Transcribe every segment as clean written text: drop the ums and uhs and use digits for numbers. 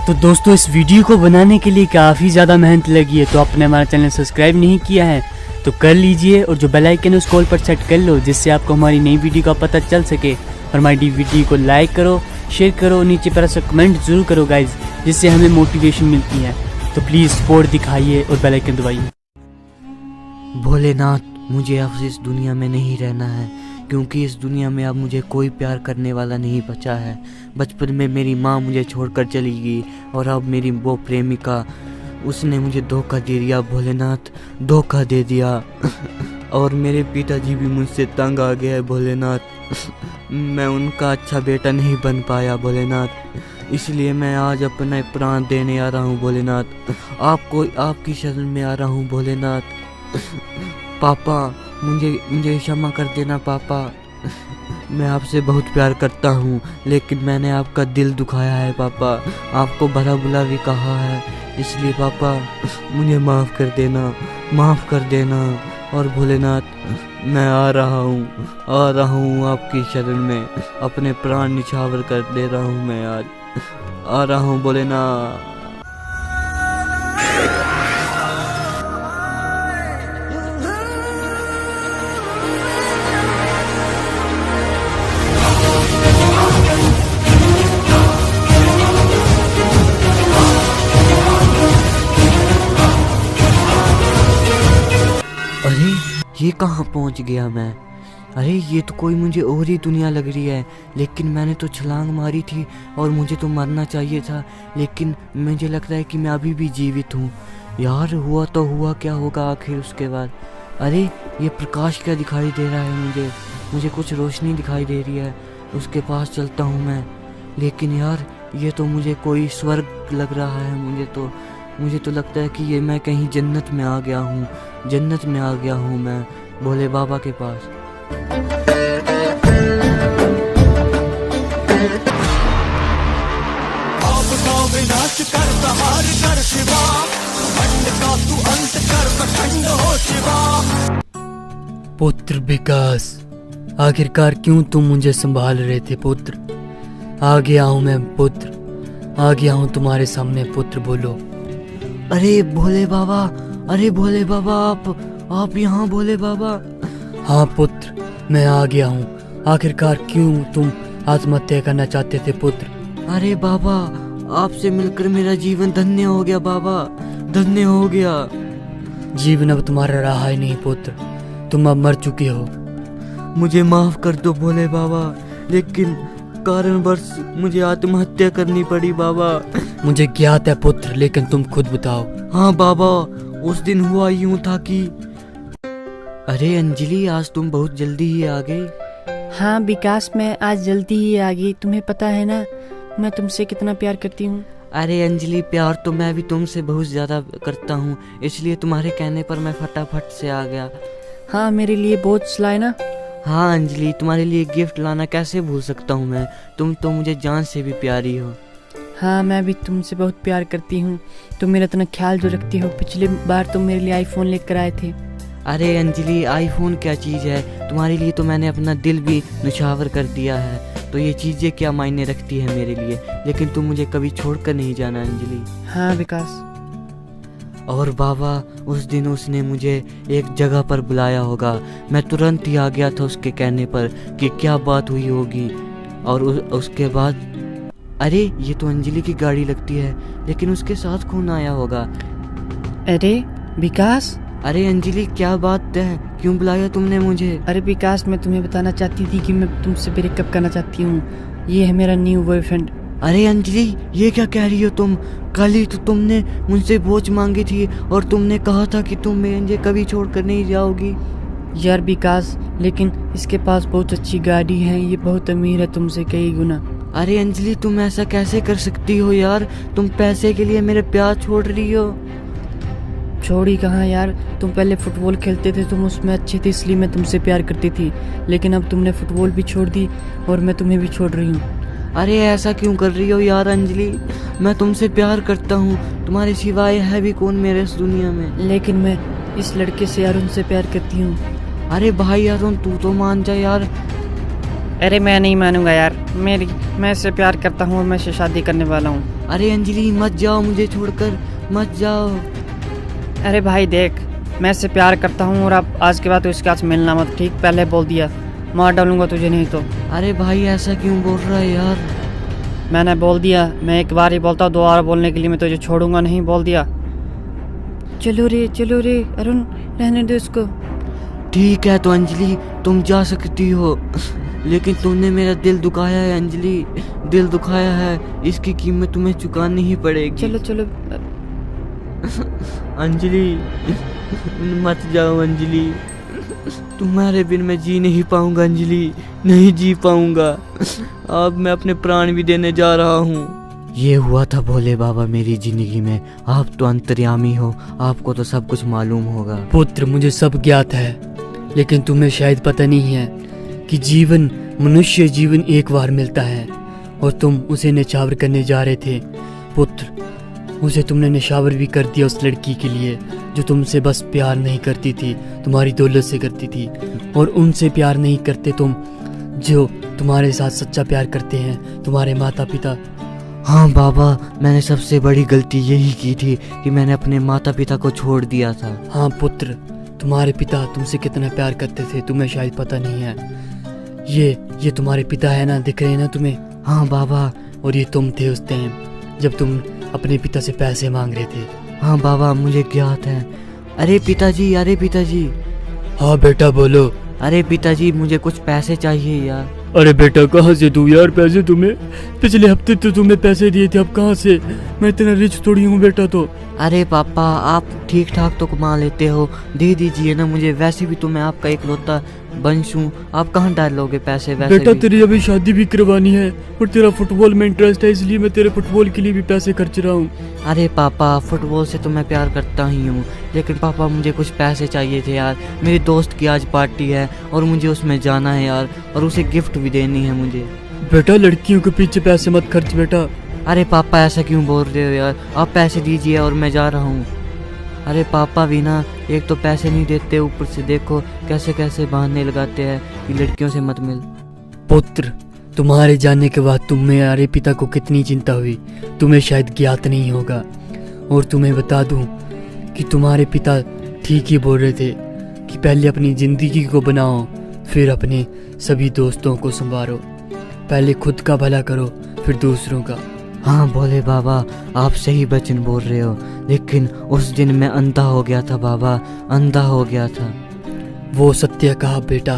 तो दोस्तों इस वीडियो को बनाने के लिए काफ़ी ज़्यादा मेहनत लगी है, तो आपने हमारा चैनल सब्सक्राइब नहीं किया है तो कर लीजिए और जो बेल आइकन है उसको ऑल पर सेट कर लो, जिससे आपको हमारी नई वीडियो का पता चल सके। और हमारी वीडियो को लाइक करो, शेयर करो, नीचे पर ऐसा कमेंट जरूर करो गाइज, जिससे हमें मोटिवेशन मिलती है। तो प्लीज़ सपोर्ट दिखाइए और बेल आइकन दबाइए। भोलेनाथ, मुझे अब इस दुनिया में नहीं रहना है, क्योंकि इस दुनिया में अब मुझे कोई प्यार करने वाला नहीं बचा है। बचपन में मेरी माँ मुझे छोड़कर चली गई और अब मेरी वो प्रेमिका, उसने मुझे धोखा दे दिया। भोलेनाथ, धोखा दे दिया। और मेरे पिताजी भी मुझसे तंग आ गए हैं भोलेनाथ। मैं उनका अच्छा बेटा नहीं बन पाया भोलेनाथ, इसलिए मैं आज अपना प्राण देने आ रहा हूँ भोलेनाथ। आपकी शरण में आ रहा हूँ भोलेनाथ। पापा, मुझे क्षमा कर देना पापा। मैं आपसे बहुत प्यार करता हूँ, लेकिन मैंने आपका दिल दुखाया है पापा, आपको भला बुरा भी कहा है, इसलिए पापा मुझे माफ़ कर देना। और भोलेनाथ, मैं आ रहा हूँ आपकी शरण में, अपने प्राण निछावर कर दे रहा हूँ। मैं आज आ रहा हूँ भोलेनाथ। अरे ये कहाँ पहुँच गया मैं? अरे ये तो कोई मुझे और ही दुनिया लग रही है। लेकिन मैंने तो छलांग मारी थी और मुझे तो मरना चाहिए था, लेकिन मुझे लग रहा है कि मैं अभी भी जीवित हूँ। यार हुआ तो हुआ, क्या होगा आखिर उसके बाद? अरे ये प्रकाश क्या दिखाई दे रहा है? मुझे कुछ रोशनी दिखाई दे रही है, उसके पास चलता हूँ मैं। लेकिन यार ये तो मुझे कोई स्वर्ग लग रहा है। मुझे तो लगता है कि ये मैं कहीं जन्नत में आ गया हूँ मैं भोले बाबा के पास। विनाश कर, संहार कर शिवा, खंड का तू अंत कर, खंड हो शिवा। पुत्र विकास, आखिरकार क्यों तुम मुझे संभाल रहे थे पुत्र? आ गया हूँ मैं पुत्र, आ गया हूँ तुम्हारे सामने पुत्र, बोलो। अरे भोले बाबा, आप यहाँ भोले बाबा? हाँ पुत्र, मैं आ गया हूँ। आखिरकार क्यों तुम आत्महत्या करना चाहते थे पुत्र? अरे बाबा, आपसे मिलकर मेरा जीवन धन्य हो गया बाबा, धन्य हो गया। जीवन अब तुम्हारा रहा ही नहीं पुत्र, तुम अब मर चुके हो। मुझे माफ कर दो भोले बाबा, लेकिन कारणवश मुझे आत्महत्या करनी पड़ी बाबा। मुझे ज्ञात है पुत्र, लेकिन तुम खुद बताओ। हाँ बाबा, उस दिन हुआ यूं था कि अरे अंजलि, आज तुम बहुत जल्दी ही आ गई। हाँ विकास, मैं आज जल्दी ही आ गई। तुम्हें पता है ना मैं तुमसे कितना प्यार करती हूँ। अरे अंजलि, प्यार तो मैं भी तुमसे बहुत ज़्यादा करता हूँ, इसलिए तुम्हारे कहने पर मैं फटाफट से आ गया। हाँ, मेरे लिए बोझ लाए ना। हाँ अंजलि, तुम्हारे लिए गिफ्ट लाना कैसे भूल सकता हूँ मैं, तुम तो मुझे जान से भी प्यारी हो। हाँ, मैं भी तुमसे बहुत प्यार करती हूँ। तुम मेरा इतना ख्याल जो रखती हो। पिछले बार तुम मेरे लिए आईफोन लेकर आए थे। अरे अंजलि, आईफोन क्या चीज़ है, तुम्हारे लिए तो मैंने अपना दिल भी निछावर कर दिया है, तो ये चीज़ें क्या मायने रखती है मेरे लिए। लेकिन तुम मुझे कभी छोड़कर नहीं जाना अंजलि। हाँ विकास। और बाबा, उस दिन उसने मुझे एक जगह पर बुलाया होगा, मैं तुरंत ही आ गया था उसके कहने पर कि क्या बात हुई होगी। और उसके बाद अरे ये तो अंजलि की गाड़ी लगती है, लेकिन उसके साथ कौन आया होगा? अरे विकास। अरे अंजलि, क्या बात है, क्यों बुलाया तुमने मुझे? अरे विकास, मैं तुम्हें बताना चाहती थी कि मैं तुमसे ब्रेकअप करना चाहती हूँ। ये है मेरा न्यू बॉयफ्रेंड। अरे अंजलि, ये क्या कह रही हो तुम? कल ही तो तुमने मुझसे बोझ मांगी थी और तुमने कहा था कि तुम मुझे कभी छोड़कर नहीं जाओगी। यार विकास, लेकिन इसके पास बहुत अच्छी गाड़ी है, ये बहुत अमीर है तुमसे कई गुना। अरे अंजलि, तुम ऐसा कैसे कर सकती हो यार? तुम पैसे के लिए मेरे प्यार छोड़ रही हो? छोड़ी कहाँ यार, तुम पहले फुटबॉल खेलते थे, तुम उसमें अच्छे थे, इसलिए मैं तुमसे प्यार करती थी। लेकिन अब तुमने फुटबॉल भी छोड़ दी और मैं तुम्हें भी छोड़ रही हूँ। अरे ऐसा क्यों कर रही हो यार अंजलि? मैं तुमसे प्यार करता हूँ, तुम्हारे सिवाय है भी कौन मेरे इस दुनिया में? लेकिन मैं इस लड़के से अरुण से प्यार करती हूँ। अरे भाई अरुण, तू तो मान जा यार। अरे मैं नहीं मानूंगा यार, मैं इससे प्यार करता हूँ और मैं इससे शादी करने वाला हूँ। अरे अंजलि मत जाओ, मुझे छोड़कर मत जाओ। अरे भाई देख, मैं इससे प्यार करता हूँ और अब आज के बाद तो इसके साथ मिलना मत, ठीक? पहले बोल दिया, मार डालूंगा तुझे नहीं तो। अरे भाई ऐसा क्यों बोल रहा है यार? मैंने बोल दिया, मैं एक बार ही बोलता हूँ, 2 बार बोलने के लिए मैं तुझे छोड़ूंगा नहीं, बोल दिया। चलो रे अरुण, रहने दो इसको। ठीक है तो अंजलि तुम जा सकती हो, लेकिन तुमने मेरा दिल दुखाया है अंजलि, दिल दुखाया है, इसकी कीमत तुम्हें चुकानी ही पड़ेगी। चलो अंजलि मत जाओ अंजलि, तुम्हारे बिन मैं जी नहीं पाऊंगा अंजलि, नहीं जी पाऊंगा। अब मैं अपने प्राण भी देने जा रहा हूँ। ये हुआ था भोले बाबा मेरी जिंदगी में। आप तो अंतर्यामी हो, आपको तो सब कुछ मालूम होगा। पुत्र, मुझे सब ज्ञात है, लेकिन तुम्हें शायद पता नहीं है कि मनुष्य जीवन एक बार मिलता है और तुम उसे निछावर करने जा रहे थे। पुत्र, उसे तुमने निछावर भी कर दिया उस लड़की के लिए जो तुमसे बस प्यार नहीं करती थी, तुम्हारी दौलत से करती थी। और उनसे प्यार नहीं करते तुम जो तुम्हारे साथ सच्चा प्यार करते हैं, तुम्हारे माता पिता। हाँ बाबा, मैंने सबसे बड़ी गलती यही की थी कि मैंने अपने माता पिता को छोड़ दिया था। हाँ पुत्र, तुम्हारे पिता तुमसे कितना प्यार करते थे तुम्हें शायद पता नहीं है। ये तुम्हारे पिता है ना, दिख रहे हैं ना तुम्हें? हाँ बाबा। और ये तुम थे उस टाइम जब तुम अपने पिता से पैसे मांग रहे थे। हाँ बाबा, मुझे ज्ञात है। अरे पिताजी, अरे पिताजी। हाँ बेटा बोलो। अरे पिताजी, मुझे कुछ पैसे चाहिए यार। अरे बेटा कहाँ से दूँ यार पैसे तुम्हें? पिछले हफ्ते तो तुम्हें पैसे दिए थे, अब कहाँ से? मैं इतना रिच थोड़ी हूँ बेटा। तो अरे पापा, आप ठीक ठाक तो कमा लेते हो, दे दीजिए ना मुझे। वैसे भी तो मैं आपका इकलौता वंश हूँ, आप कहाँ डालोगे पैसे? वैसे बेटा भी तेरी अभी शादी भी करवानी है और तेरा फुटबॉल में इंटरेस्ट है, इसलिए मैं तेरे फुटबॉल के लिए भी पैसे खर्च रहा हूँ। अरे पापा, फुटबॉल से तो मैं प्यार करता ही हूँ, लेकिन पापा मुझे कुछ पैसे चाहिए थे यार। मेरे दोस्त की आज पार्टी है और मुझे उसमें जाना है यार, और उसे गिफ्ट भी देनी है मुझे। बेटा लड़कियों के पीछे पैसे मत खर्च बेटा। अरे पापा, ऐसा क्यों बोल रहे हो यार? आप पैसे दीजिए और मैं जा रहा हूँ। अरे पापा भी ना, एक तो पैसे नहीं देते, ऊपर से देखो कैसे कैसे बहाने लगाते हैं कि लड़कियों से मत मिल। पुत्र, तुम्हारे जाने के बाद तुम्हारे पिता को कितनी चिंता हुई तुम्हें शायद ज्ञात नहीं होगा। और तुम्हें बता दूं कि तुम्हारे पिता ठीक ही बोल रहे थे कि पहले अपनी जिंदगी को बनाओ, फिर अपने सभी दोस्तों को संभालो। पहले खुद का भला करो, फिर दूसरों का। हाँ भोले बाबा, आप सही वचन बोल रहे हो, लेकिन उस दिन मैं अंधा हो गया था बाबा, अंधा हो गया था। वो सत्य कहा बेटा,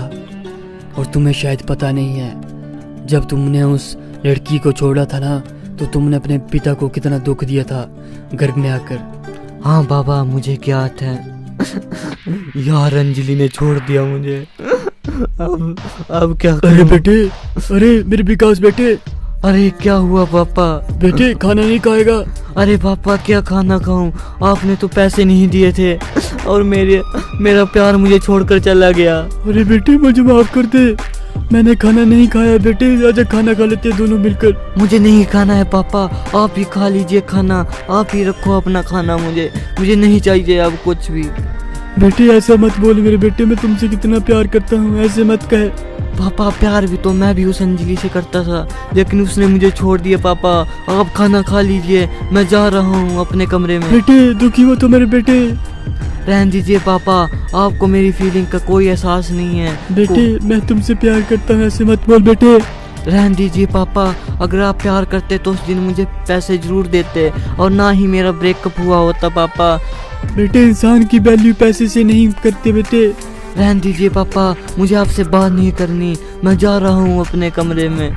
और तुम्हें शायद पता नहीं है, जब तुमने उस लड़की को छोड़ा था ना, तो तुमने अपने पिता को कितना दुख दिया था घर में आकर। हाँ बाबा, मुझे ज्ञात है। यार अंजलि ने छोड़ दिया मुझे, अब क्या करूं? अरे बेटे, अरे मेरे विकास बेटे। अरे क्या हुआ पापा? बेटे खाना नहीं खाएगा? अरे पापा, क्या खाना खाऊं? आपने तो पैसे नहीं दिए थे और मेरा प्यार मुझे छोड़कर चला गया। अरे बेटे मुझे माफ कर दे, मैंने खाना नहीं खाया। बेटे आजा खाना खा लेते हैं दोनों मिलकर। मुझे नहीं खाना है पापा, आप ही खा लीजिए खाना, आप ही रखो अपना खाना, मुझे नहीं चाहिए अब कुछ भी। बेटे ऐसा मत बोल मेरे बेटे, मैं तुमसे कितना प्यार करता हूँ, ऐसे मत कहे। पापा प्यार भी तो मैं भी उस अंजलि से करता था, लेकिन उसने मुझे छोड़ दिया। पापा आप खाना खा लीजिए, मैं जा रहा हूँ अपने कमरे में। बेटे दुखी हो तो मेरे बेटे। रहने दीजिए पापा, आपको मेरी फीलिंग का कोई एहसास नहीं है। बेटे मैं तुमसे प्यार करता हूँ, ऐसे मत बोल बेटे। रहने दीजिए पापा, अगर आप प्यार करते तो उस दिन मुझे पैसे जरूर देते और ना ही मेरा ब्रेकअप हुआ होता पापा। बेटे इंसान की वैल्यू पैसे से नहीं करते बेटे। रहने दीजिए पापा, मुझे आपसे बात नहीं करनी, मैं जा रहा हूँ अपने कमरे में।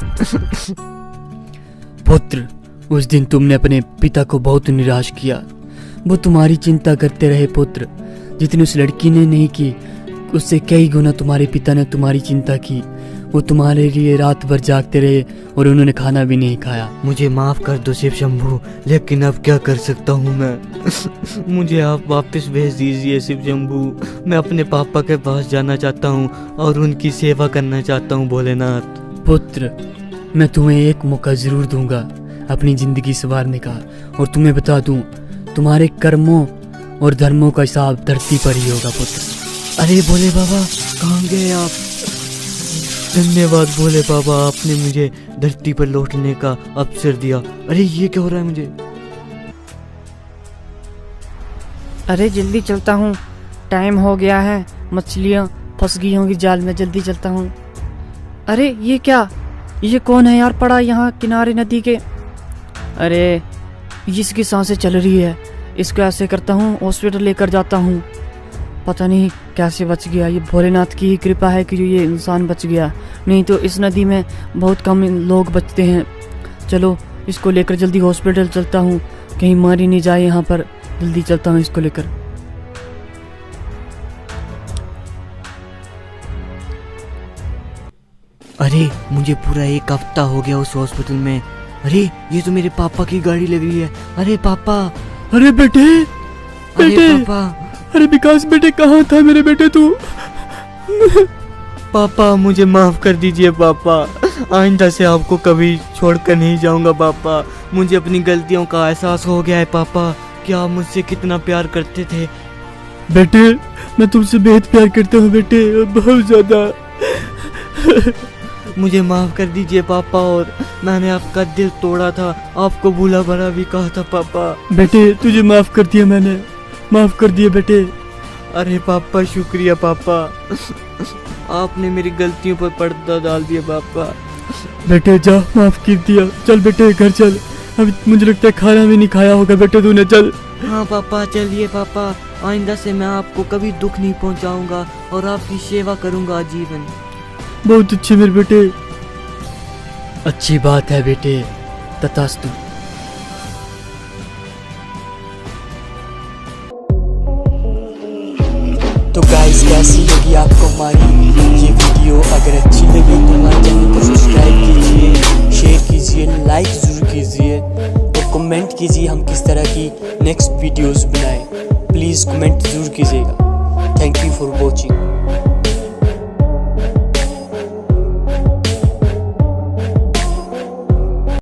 पुत्र, उस दिन तुमने अपने पिता को बहुत निराश किया, वो तुम्हारी चिंता करते रहे पुत्र, जितनी उस लड़की ने नहीं की उससे कई गुना तुम्हारे पिता ने तुम्हारी चिंता की। वो तुम्हारे लिए रात भर जागते रहे और उन्होंने खाना भी नहीं खाया। मुझे माफ कर दो शिव शंभू, लेकिन अब क्या कर सकता हूँ मैं। मुझे आप वापस भेज दीजिए शिव शंभू, मैं अपने पापा के पास जाना चाहता हूँ और उनकी सेवा करना चाहता हूँ भोलेनाथ। पुत्र, मैं तुम्हें एक मौका जरूर दूंगा अपनी जिंदगी संवारने का, और तुम्हें बता दूं तुम्हारे कर्मों और धर्मों का हिसाब धरती पर ही होगा पुत्र। अरे भोले बाबा, कहाँ गए आप? धन्यवाद भोले बाबा, आपने मुझे धरती पर लौटने का अवसर दिया। अरे ये क्या हो रहा है मुझे? अरे जल्दी चलता हूँ, टाइम हो गया है, मछलियाँ फंस गई होंगी जाल में, जल्दी चलता हूँ। अरे ये क्या, ये कौन है यार पड़ा यहाँ किनारे नदी के? अरे इसकी सांसें चल रही है, इसको ऐसे करता हूँ हॉस्पिटल लेकर जाता हूँ। पता नहीं कैसे बच गया, ये भोलेनाथ की ही कृपा है कि जो ये इंसान बच गया, नहीं तो इस नदी में बहुत कम लोग बचते हैं। चलो इसको लेकर जल्दी हॉस्पिटल चलता हूँ, कहीं मारी नहीं जाए यहाँ पर। जल्दी चलता हूँ इसको लेकर। अरे मुझे पूरा 1 हफ्ता हो गया उस हॉस्पिटल में। अरे ये तो मेरे पापा की गाड़ी लग रही है। अरे पापा, अरे बेटे, अरे बेटे, पापा, अरे विकास बेटे कहाँ था मेरे बेटे तू? पापा मुझे माफ कर दीजिए पापा, आइंदा से आपको कभी छोड़कर नहीं जाऊंगा पापा। मुझे अपनी गलतियों का एहसास हो गया है पापा कि आप मुझसे कितना प्यार करते थे। बेटे मैं तुमसे बेहद प्यार करता हूँ बेटे, बहुत ज्यादा। मुझे माफ कर दीजिए पापा, और मैंने आपका दिल तोड़ा था, आपको भूला भरा भी कहा था पापा। बेटे तुझे माफ कर दिया मैंने, माफ कर दिया बेटे। अरे पापा शुक्रिया पापा, आपने मेरी गलतियों पर पर्दा डाल दिया पापा। बेटे जा, माफ कर दिया। चल बेटे घर चल, अभी मुझे लगता है खाना भी नहीं खाया होगा बेटे तूने। चल। हाँ पापा चलिए पापा, आइंदा से मैं आपको कभी दुख नहीं पहुंचाऊंगा और आपकी सेवा करूंगा आजीवन। बहुत अच्छे मेरे बेटे। अच्छी बात है बेटे, तथास्तु। तो गाइस कैसी लगी आपको हमारी ये वीडियो? अगर अच्छी लगी तो हमारे चैनल को सब्सक्राइब कीजिए, शेयर कीजिए, लाइक ज़रूर कीजिए और कमेंट कीजिए हम किस तरह की नेक्स्ट वीडियोस बनाएं। प्लीज़ कमेंट ज़रूर कीजिएगा। Thank you for watching.